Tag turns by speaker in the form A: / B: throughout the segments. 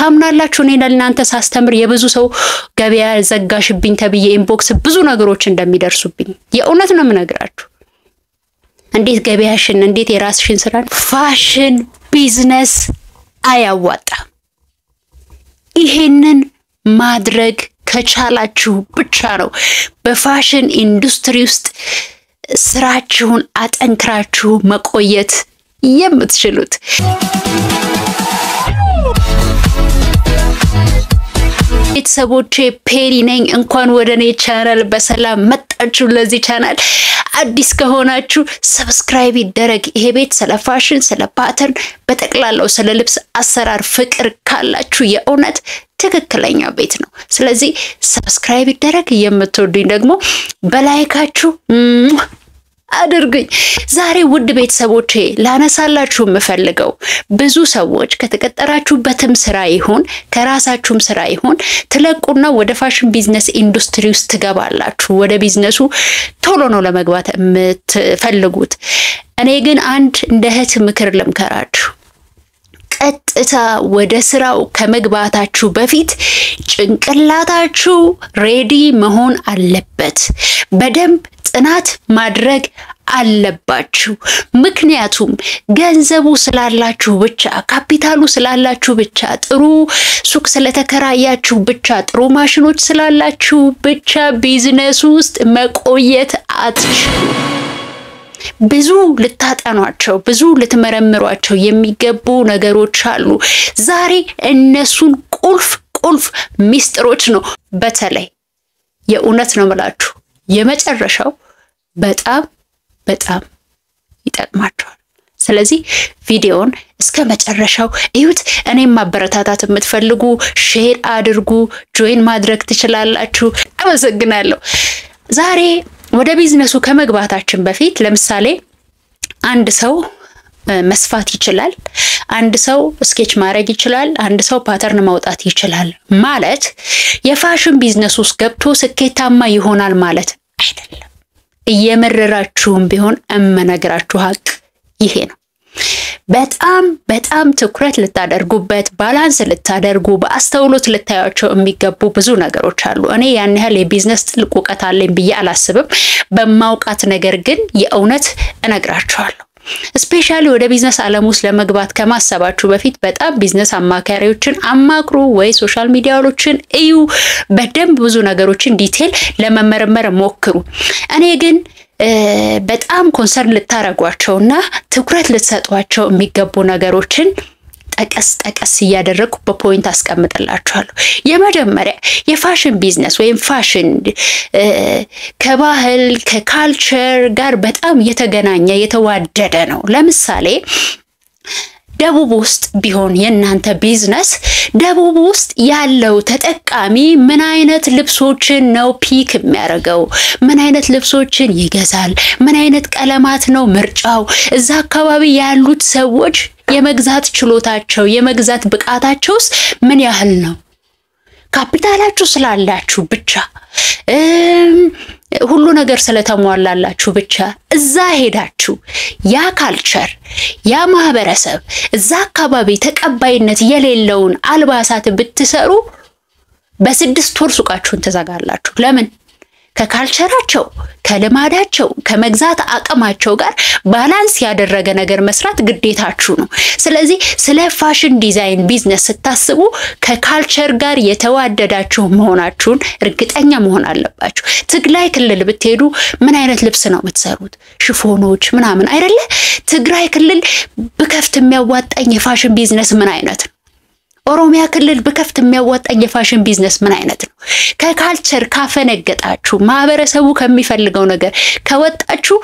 A: ታምናላችሁ እኔ ለእናንተ ሳስተምር የብዙ ሰው ገበያ ዘጋሽብኝ ተብዬ ኢንቦክስ ብዙ ነገሮች እንደሚደርሱብኝ የእውነት ነው የምነግራችሁ እንዴት ገበያሽን እንዴት የራስሽን ስራ ፋሽን ቢዝነስ አያዋጣ ይሄንን ማድረግ ከቻላችሁ ብቻ ነው በፋሽን ኢንዱስትሪ ውስጥ ስራችሁን አጠንክራችሁ መቆየት የምትችሉት ቤተሰቦቼ ፔሪ ነኝ እንኳን ወደኔ ቻናል በሰላም መጣችሁ ለዚህ ቻናል አዲስ ከሆናችሁ ሰብስክራይብ ይደረግ ይሄ ቤት ስለ ፋሽን ስለ ፓተርን በጠቅላላው ስለ ልብስ አሰራር ፍቅር ካላችሁ የእውነት ትክክለኛ ቤት ነው ስለዚህ ሰብስክራይብ ይደረግ የምትወዱኝ ደግሞ በላይካችሁ አድርጉኝ ዛሬ ውድ ቤተሰቦቼ ላነሳላችሁ የምፈልገው ብዙ ሰዎች ከተቀጠራችሁበትም ስራ ይሁን ከራሳችሁም ስራ ይሁን ትለቁና ወደ ፋሽን ቢዝነስ ኢንዱስትሪ ውስጥ ትገባላችሁ ወደ ቢዝነሱ ቶሎ ነው ለመግባት የምትፈልጉት እኔ ግን አንድ እንደ እህት ምክር ልምከራችሁ ቀጥታ ወደ ስራው ከመግባታችሁ በፊት ጭንቅላታችሁ ሬዲ መሆን አለበት በደንብ ጥናት ማድረግ አለባችሁ ምክንያቱም ገንዘቡ ስላላችሁ ብቻ ካፒታሉ ስላላችሁ ብቻ ጥሩ ሱቅ ስለተከራያችሁ ብቻ ጥሩ ማሽኖች ስላላችሁ ብቻ ቢዝነስ ውስጥ መቆየት አትችሉም ብዙ ልታጠኗቸው ብዙ ልትመረምሯቸው የሚገቡ ነገሮች አሉ ዛሬ እነሱን ቁልፍ ሚስጥሮች ነው በተለይ የእውነት ነው ማለት የመጨረሻው በጣም ይጠቅማችኋል ስለዚህ ቪዲዮውን እስከ መጨረሻው እዩት እኔም ማበረታታት የምትፈልጉ ሼር አድርጉ ጆይን ማድረግ ትችላላችሁ አመሰግናለሁ ዛሬ ወደ ቢዝነሱ ከመግባታችን በፊት ለምሳሌ አንድ ሰው መስፋት ይችላል አንድ ሰው ስኬች ማድረግ ይችላል አንድ ሰው ፓተርን ማውጣት ይችላል ማለት የፋሽን ቢዝነስ ውስጥ ገብቶ ስኬታማ ይሆናል ማለት አይደለም እየመረራችሁም ቢሆን እመነግራችሁ ሀቅ ይሄ ነው በጣም ትኩረት ልታደርጉበት ባላንስ ልታደርጉ በአስተውሎት ልታያቸው የሚገቡ ብዙ ነገሮች አሉ እኔ ያን ያህል የቢዝነስ ጥልቅ ዕውቀት አለኝ ብዬ አላስብም በማውቃት ነገር ግን የእውነት እነግራችኋለሁ ስፔሻሊ ወደ ቢዝነስ ዓለም ውስጥ ለመግባት ከማሰባችሁ በፊት በጣም ቢዝነስ አማካሪዎችን አማክሩ ወይ ሶሻል ሚዲያዎችን እዩ በደንብ ብዙ ነገሮችን ዲቴል ለመመርመር ሞክሩ እኔ ግን በጣም ኮንሰርን ልታረጓቸውና ትኩረት ልትሰጧቸው የሚገቡ ነገሮችን ጠቀስ እያደረኩ በፖይንት አስቀምጥላችኋለሁ የመጀመሪያ የፋሽን ቢዝነስ ወይም ፋሽን ከባህል ከካልቸር ጋር በጣም የተገናኘ የተዋደደ ነው ለምሳሌ ደቡብ ውስጥ ቢሆን የናንተ ቢዝነስ ደቡብ ውስጥ ያለው ተጠቃሚ ምን አይነት ልብሶችን ነው ፒክ የሚያደርገው ምን አይነት ልብሶችን ይገዛል ምን አይነት ቀለማት ነው ምርጫው እዛ አካባቢ ያሉት ሰዎች የመግዛት ችሎታቸው የመግዛት ብቃታቸውስ ምን ያህል ነው ካፒታላችሁ ስላላችሁ ብቻ ሁሉ ነገር ስለተሟላላችሁ ብቻ እዛ ሄዳችሁ ያ ካልቸር ያ ማህበረሰብ እዛ አካባቢ ተቀባይነት የሌለውን አልባሳት ብትሰሩ በ6 ወር ሱቃችሁን ተዘጋላችሁ ለምን ከካልቸራቸው ከልማዳቸው ከመግዛት አቅማቸው ጋር ባላንስ ያደረገ ነገር መስራት ግዴታችሁ ነው ስለዚህ ስለ ፋሽን ዲዛይን ቢዝነስ ስታስቡ ከካልቸር ጋር የተዋደዳችሁ መሆናችሁን እርግጠኛ መሆን አለባችሁ ትግራይ ክልል ብትሄዱ ምን አይነት ልብስ ነው የምትሰሩት ሽፎኖች ምናምን አይደለ ትግራይ ክልል በከፍት የሚያዋጣኝ የፋሽን ቢዝነስ ምን አይነት ነው ኦሮሚያ ክልል በከፍት የሚያዋጣኝ የፋሽን ቢዝነስ ምን አይነት ነው ከካልቸር ካፈነገጣችሁ ማህበረሰቡ ከሚፈልገው ነገር ከወጣችሁ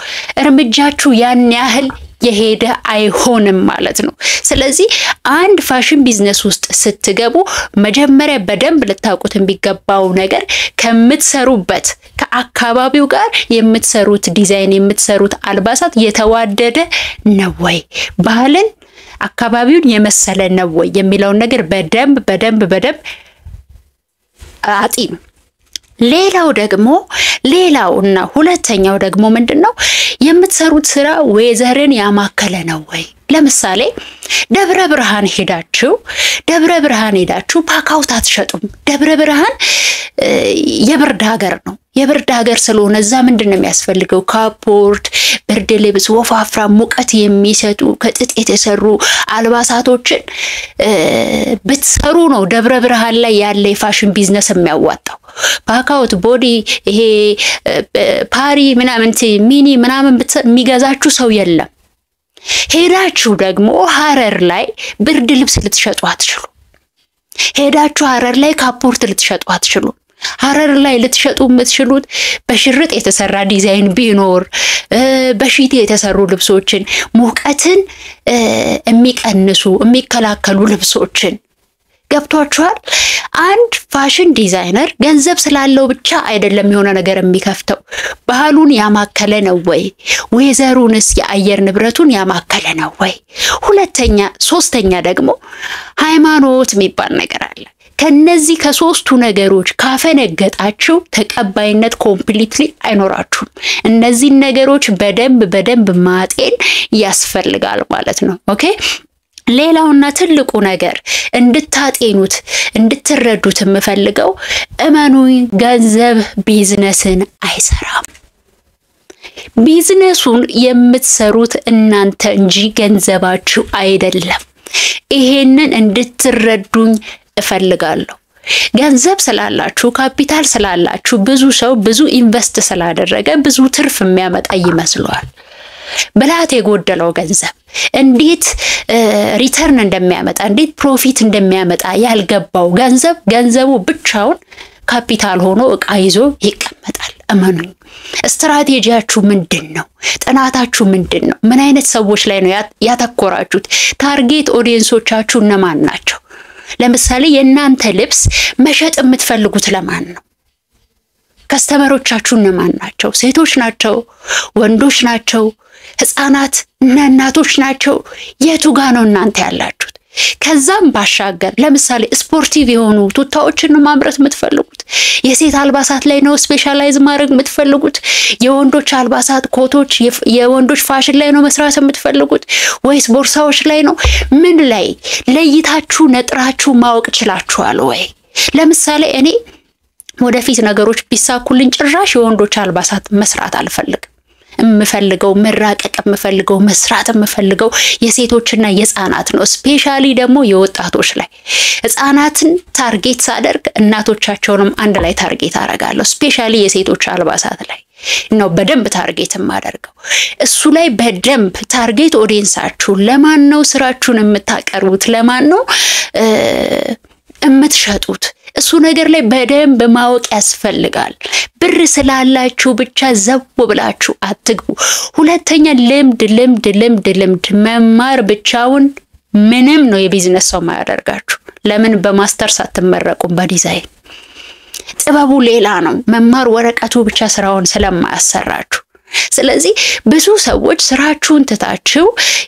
A: እርምጃችሁ ያን ያህል የሄደ አይሆንም ማለት ነው ስለዚህ አንድ ፋሽን ቢዝነስ ውስጥ ስትገቡ መጀመሪያ በደንብ ልታውቁት የሚገባው ነገር ከምትሰሩበት ከአካባቢው ጋር የምትሰሩት ዲዛይን የምትሰሩት አልባሳት የተዋደደ ነው ወይ ባህልን አካባቢውን የመሰለ ነው ወይ የሚለው ነገር በደንብ አጢኑ ሌላውና ሁለተኛው ደግሞ ምንድነው የምትሰሩት ስራ ወይዘርን ያማከለ ነው ወይ? ለምሳሌ ደብረ ብርሃን ሄዳችሁ ፓካውት አትሸጡም። ደብረ ብርሃን የብርድ ሀገር ነው። የብርድ ሀገር ስለሆነ እዛ ምንድነው የሚያስፈልገው? ካፖርት፣ ብርድ ልብስ፣ ወፋፍራም ሙቀት የሚሰጡ ከጥጥ የተሰሩ አልባሳቶችን ብትሰሩ ነው ደብረ ብርሃን ላይ ያለ የፋሽን ቢዝነስ የሚያዋጣው። ፓካውት፣ ቦዲ፣ ይሄ ፓሪ ምናምን ሚኒ ምናምን የሚገዛችሁ ሰው የለም። ሄዳችሁ ደግሞ ሐረር ላይ ብርድ ልብስ ልትሸጡ አትችሉ። ሄዳችሁ ሐረር ላይ ካፖርት ልትሸጡ አትችሉ። ሐረር ላይ ልትሸጡ የምትችሉት በሽርጥ የተሰራ ዲዛይን ቢኖር በሺቲ የተሰሩ ልብሶችን፣ ሙቀትን የሚቀንሱ የሚከላከሉ ልብሶችን። ገብቷችኋል? አንድ ፋሽን ዲዛይነር ገንዘብ ስላለው ብቻ አይደለም የሆነ ነገር የሚከፍተው። ባህሉን ያማከለ ነው ወይ? ወይዘሩንስ የአየር ንብረቱን ያማከለ ነው ወይ? ሶስተኛ ደግሞ ሃይማኖት የሚባል ነገር አለ። ከነዚህ ከሶስቱ ነገሮች ካፈነገጣችሁ ተቀባይነት ኮምፕሊትሊ አይኖራችሁም። እነዚህ ነገሮች በደንብ ማጤን ያስፈልጋል ማለት ነው። ኦኬ። ሌላውና ትልቁ ነገር እንድታጤኑት እንድትረዱት የምፈልገው እመኑኝ፣ ገንዘብ ቢዝነስን አይሰራም። ቢዝነሱን የምትሰሩት እናንተ እንጂ ገንዘባችሁ አይደለም። ይሄንን እንድትረዱኝ እፈልጋለሁ። ገንዘብ ስላላችሁ ካፒታል ስላላችሁ ብዙ ሰው ብዙ ኢንቨስት ስላደረገ ብዙ ትርፍ የሚያመጣ ይመስለዋል። ብላት የጎደለው ገንዘብ እንዴት ሪተርን እንደሚያመጣ እንዴት ፕሮፊት እንደሚያመጣ ያልገባው ገንዘቡ ብቻውን ካፒታል ሆኖ እቃ ይዞ ይቀመጣል። እመኑኝ። ስትራቴጂያችሁ ምንድነው? ጥናታችሁ ምንድነው? ምን አይነት ሰዎች ላይ ነው ያተኮራችሁት? ታርጌት ኦዲየንሶቻችሁ እነማን ናቸው? ለምሳሌ የእናንተ ልብስ መሸጥ የምትፈልጉት ለማን ነው? ከስተመሮቻችሁ እነማን ናቸው? ሴቶች ናቸው? ወንዶች ናቸው? ህፃናት እና እናቶች ናቸው? የቱ ጋር ነው እናንተ ያላችሁት? ከዛም ባሻገር ለምሳሌ ስፖርቲቭ የሆኑ ቱታዎችን ማምረት የምትፈልጉት? የሴት አልባሳት ላይ ነው ስፔሻላይዝ ማድረግ የምትፈልጉት? የወንዶች አልባሳት ኮቶች የወንዶች ፋሽን ላይ ነው መስራት የምትፈልጉት ወይስ ቦርሳዎች ላይ ነው? ምን ላይ ለይታችሁ ነጥራችሁ ማወቅ ችላችኋል ወይ? ለምሳሌ እኔ ወደፊት ነገሮች ቢሳኩልኝ ጭራሽ የወንዶች አልባሳት መስራት አልፈልግም። የምፈልገው መራቀቅ የምፈልገው መስራት የምፈልገው የሴቶችና የህፃናት ነው። ስፔሻሊ ደግሞ የወጣቶች ላይ ህፃናትን ታርጌት ሳደርግ እናቶቻቸውንም አንድ ላይ ታርጌት አደርጋለሁ። ስፔሻሊ የሴቶች አልባሳት ላይ ነው በደንብ ታርጌት የማደርገው። እሱ ላይ በደንብ ታርጌት ኦዲየንሳችሁ ለማን ነው ስራችሁን የምታቀርቡት? ለማን ነው የምትሸጡት? እሱ ነገር ላይ በደንብ ማወቅ ያስፈልጋል። ብር ስላላችሁ ብቻ ዘው ብላችሁ አትግቡ። ሁለተኛ ልምድ መማር ብቻውን ምንም ነው የቢዝነስ ሰው ማያደርጋችሁ። ለምን በማስተርስ አትመረቁም? በዲዛይን ጥበቡ ሌላ ነው። መማር ወረቀቱ ብቻ ስራውን ስለማያሰራችሁ። ስለዚህ ብዙ ሰዎች ስራችሁን ትታችሁ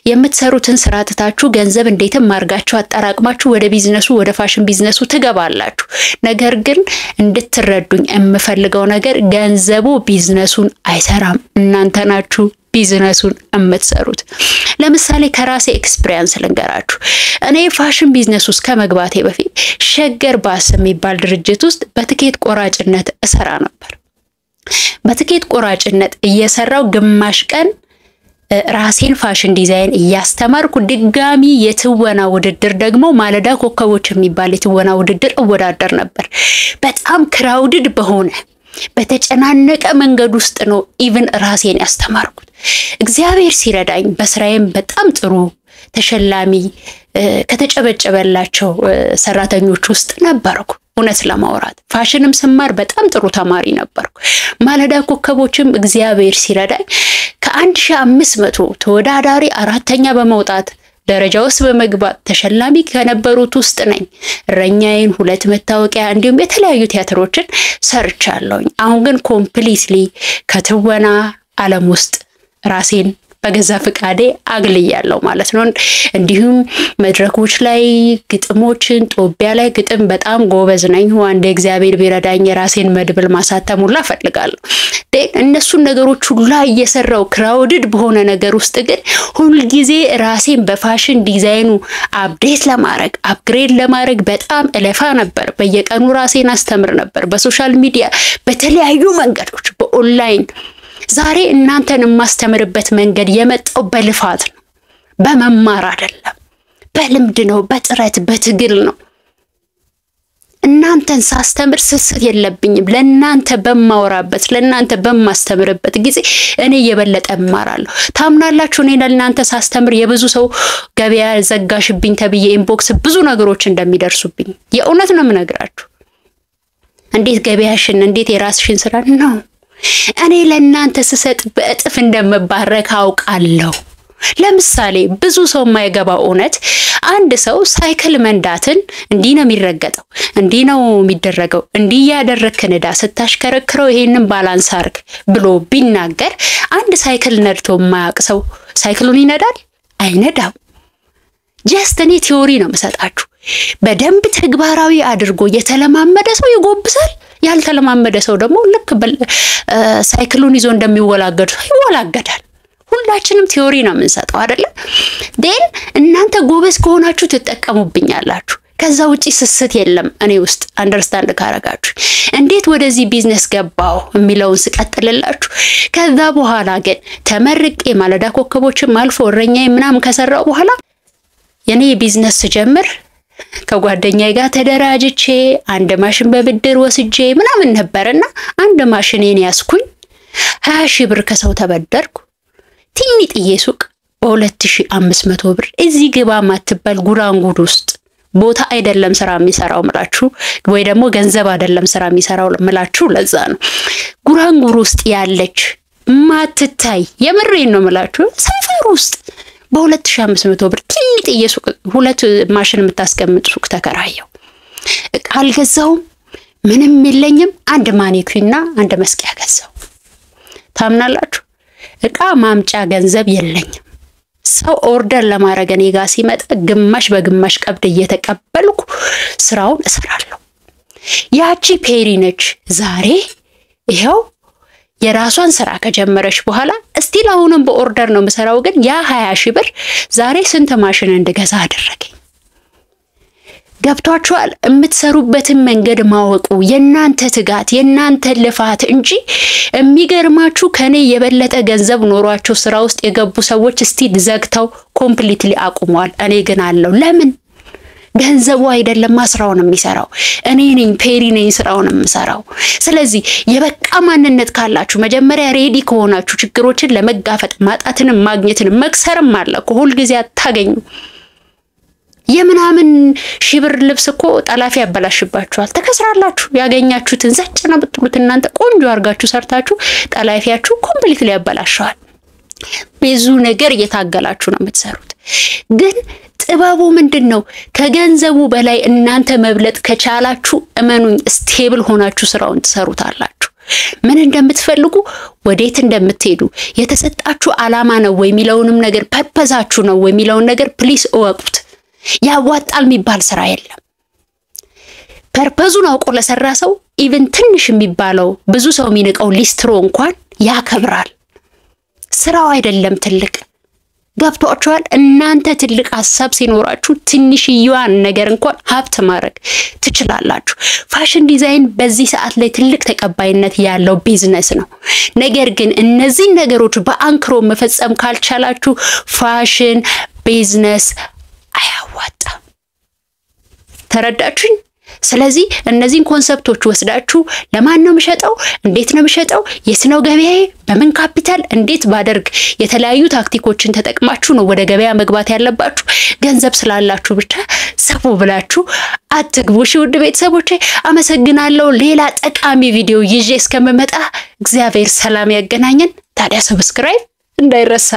A: የምትሰሩትን ስራ ትታችሁ ገንዘብ እንዴትም ማርጋችሁ አጠራቅማችሁ ወደ ቢዝነሱ ወደ ፋሽን ቢዝነሱ ትገባላችሁ። ነገር ግን እንድትረዱኝ የምፈልገው ነገር ገንዘቡ ቢዝነሱን አይሰራም። እናንተ ናችሁ ቢዝነሱን የምትሰሩት። ለምሳሌ ከራሴ ኤክስፒሪየንስ ልንገራችሁ። እኔ ፋሽን ቢዝነስ ውስጥ ከመግባቴ በፊት ሸገር ባስ የሚባል ድርጅት ውስጥ በትኬት ቆራጭነት እሰራ ነበር። በትኬት ቆራጭነት እየሰራው ግማሽ ቀን ራሴን ፋሽን ዲዛይን እያስተማርኩ ድጋሚ የትወና ውድድር ደግሞ ማለዳ ኮከቦች የሚባል የትወና ውድድር እወዳደር ነበር። በጣም ክራውድድ በሆነ በተጨናነቀ መንገድ ውስጥ ነው ኢቭን ራሴን ያስተማርኩት። እግዚአብሔር ሲረዳኝ በስራዬም በጣም ጥሩ ተሸላሚ ከተጨበጨበላቸው ሰራተኞች ውስጥ ነበርኩ። እውነት ለማውራት ፋሽንም ስማር በጣም ጥሩ ተማሪ ነበርኩ። ማለዳ ኮከቦችም እግዚአብሔር ሲረዳኝ ከ1500 ተወዳዳሪ አራተኛ በመውጣት ደረጃ ውስጥ በመግባት ተሸላሚ ከነበሩት ውስጥ ነኝ። እረኛዬን 2 መታወቂያ እንዲሁም የተለያዩ ቲያትሮችን ሰርቻለሁ። አሁን ግን ኮምፕሊትሊ ከትወና ዓለም ውስጥ ራሴን በገዛ ፍቃዴ አግልያለሁ ማለት ነው። እንዲሁም መድረኮች ላይ ግጥሞችን ጦቢያ ላይ ግጥም በጣም ጎበዝ ነኝ። አንድ እግዚአብሔር ቢረዳኝ ራሴን መድብል ማሳተም ሁላ ፈልጋለሁ። እነሱን ነገሮች ሁላ እየሰራው ክራውድድ በሆነ ነገር ውስጥ ግን ሁሉ ጊዜ ራሴን በፋሽን ዲዛይኑ አፕዴት ለማድረግ አፕግሬድ ለማድረግ በጣም እለፋ ነበር። በየቀኑ ራሴን አስተምር ነበር በሶሻል ሚዲያ በተለያዩ መንገዶች በኦንላይን። ዛሬ እናንተን ማስተምርበት መንገድ የመጣው በልፋት ነው፣ በመማር አይደለም፣ በልምድ ነው፣ በጥረት በትግል ነው። እናንተን ሳስተምር ስስት የለብኝም። ለእናንተ በማወራበት ለእናንተ በማስተምርበት ጊዜ እኔ የበለጠ እማራለሁ። ታምናላችሁ? እኔ ለእናንተ ሳስተምር የብዙ ሰው ገበያ ዘጋሽብኝ ተብዬ ኢንቦክስ ብዙ ነገሮች እንደሚደርሱብኝ የእውነት ነው የምነግራችሁ። እንዴት ገበያሽን እንዴት የራስሽን ስራ ነው እኔ ለእናንተ ስሰጥ በእጥፍ እንደምባረክ አውቃለሁ። ለምሳሌ ብዙ ሰው የማይገባው እውነት አንድ ሰው ሳይክል መንዳትን እንዲህ ነው የሚረገጠው እንዲህ ነው የሚደረገው እንዲህ ያደረክ ነዳ ስታሽከረክረው ይሄንን ባላንስ አርግ ብሎ ቢናገር አንድ ሳይክል ነድቶ የማያውቅ ሰው ሳይክሉን ይነዳል? አይነዳም። ጀስት እኔ ቲዮሪ ነው መሰጣችሁ። በደንብ ተግባራዊ አድርጎ የተለማመደ ሰው ይጎብሳል። ያልተለማመደ ሰው ደግሞ ልክ ሳይክሉን ይዞ እንደሚወላገድ ይወላገዳል። ሁላችንም ቲዮሪ ነው የምንሰጠው አይደለ? ደን እናንተ ጎበዝ ከሆናችሁ ትጠቀሙብኛላችሁ። ከዛ ውጪ ስስት የለም እኔ ውስጥ አንደርስታንድ ካረጋችሁ። እንዴት ወደዚህ ቢዝነስ ገባው የሚለውን ስቀጥልላችሁ። ከዛ በኋላ ግን ተመርቄ ማለዳ ኮከቦችን ማልፎ እረኛዬ ምናምን ከሰራው በኋላ የኔ ቢዝነስ ጀምር ከጓደኛዬ ጋር ተደራጅቼ አንድ ማሽን በብድር ወስጄ ምናምን ነበርና አንድ ማሽኔን ያስኩኝ 20 ሺህ ብር ከሰው ተበደርኩ። ትንጥዬ ሱቅ በ2500 ብር እዚህ ግባ ማትባል ጉራንጉድ ውስጥ ቦታ አይደለም ስራ የሚሰራው ምላችሁ ወይ ደግሞ ገንዘብ አይደለም ስራ የሚሰራው ምላችሁ። ለዛ ነው ጉራንጉድ ውስጥ ያለች ማትታይ የምሬን ነው ምላችሁ ሰፈር ውስጥ በ2500 ብር ትንጥዬ ሱቅ ሁለት ማሽን የምታስቀምጥ ሱቅ ተከራየው። አልገዛውም፣ ምንም የለኝም። አንድ ማኒኩና አንድ መስቂያ ገዛው። ታምናላችሁ? እቃ ማምጫ ገንዘብ የለኝም። ሰው ኦርደር ለማድረግ እኔ ጋር ሲመጣ ግማሽ በግማሽ ቀብድ እየተቀበልኩ ስራውን እሰራለሁ። ያቺ ፔሪ ነች ዛሬ ይሄው የራሷን ስራ ከጀመረች በኋላ እስቲል አሁንም በኦርደር ነው የምሰራው። ግን ያ 20 ሺህ ብር ዛሬ ስንት ማሽን እንደገዛ አደረገኝ። ገብቷችኋል? የምትሰሩበትን መንገድ ማወቁ የናንተ ትጋት የናንተ ልፋት እንጂ የሚገርማችሁ ከኔ የበለጠ ገንዘብ ኖሯቸው ስራ ውስጥ የገቡ ሰዎች እስቲል ዘግተው ኮምፕሊትሊ አቁመዋል። እኔ ግን አለው። ለምን? ገንዘቡ አይደለም ስራውን የሚሰራው እኔ ነኝ። ፔሪ ነኝ ስራውን የምሰራው። ስለዚህ የበቃ ማንነት ካላችሁ መጀመሪያ ሬዲ ከሆናችሁ ችግሮችን ለመጋፈጥ ማጣትን ማግኘትን መክሰርም አለ ሁሉ ጊዜ አታገኙ። የምናምን ሺብር ልብስ እኮ ጠላፊ ያበላሽባችኋል፣ ተከስራላችሁ። ያገኛችሁትን ዘጭ ነው ብትሉት እናንተ ቆንጆ አርጋችሁ ሰርታችሁ ጠላፊያችሁ ኮምፕሊትሊ ያበላሽዋል። ብዙ ነገር እየታገላችሁ ነው የምትሰሩት። ግን ጥበቡ ምንድነው? ከገንዘቡ በላይ እናንተ መብለጥ ከቻላችሁ እመኑኝ ስቴብል ሆናችሁ ስራውን ትሰሩታላችሁ። ምን እንደምትፈልጉ ወዴት እንደምትሄዱ የተሰጣችሁ አላማ ነው ወይ የሚለውንም ነገር ፐርፐዛችሁ ነው ወይ የሚለውን ነገር ፕሊስ እወቁት። ያዋጣል የሚባል ስራ የለም። ፐርፐዙን አውቆ ለሰራ ሰው ኢቭን ትንሽ የሚባለው ብዙ ሰው የሚንቀው ሊስትሮ እንኳን ያከብራል። ስራው አይደለም ትልቅ። ገብቷችኋል? እናንተ ትልቅ ሐሳብ ሲኖራችሁ ትንሽዬዋን ነገር እንኳን ሀብት ማድረግ ትችላላችሁ። ፋሽን ዲዛይን በዚህ ሰዓት ላይ ትልቅ ተቀባይነት ያለው ቢዝነስ ነው። ነገር ግን እነዚህ ነገሮች በአንክሮ መፈጸም ካልቻላችሁ ፋሽን ቢዝነስ አያዋጣም። ተረዳችሁኝ? ስለዚህ እነዚህን ኮንሰፕቶች ወስዳችሁ ለማን ነው የምሸጠው? እንዴት ነው የምሸጠው? የት ነው ገበያዬ? በምን ካፒታል እንዴት ባደርግ? የተለያዩ ታክቲኮችን ተጠቅማችሁ ነው ወደ ገበያ መግባት ያለባችሁ። ገንዘብ ስላላችሁ ብቻ ሰፉ ብላችሁ አትግቡ። ውድ ቤተሰቦቼ አመሰግናለሁ። ሌላ ጠቃሚ ቪዲዮ ይዤ እስከመመጣ እግዚአብሔር ሰላም ያገናኘን። ታዲያ ሰብስክራይብ እንዳይረሳ።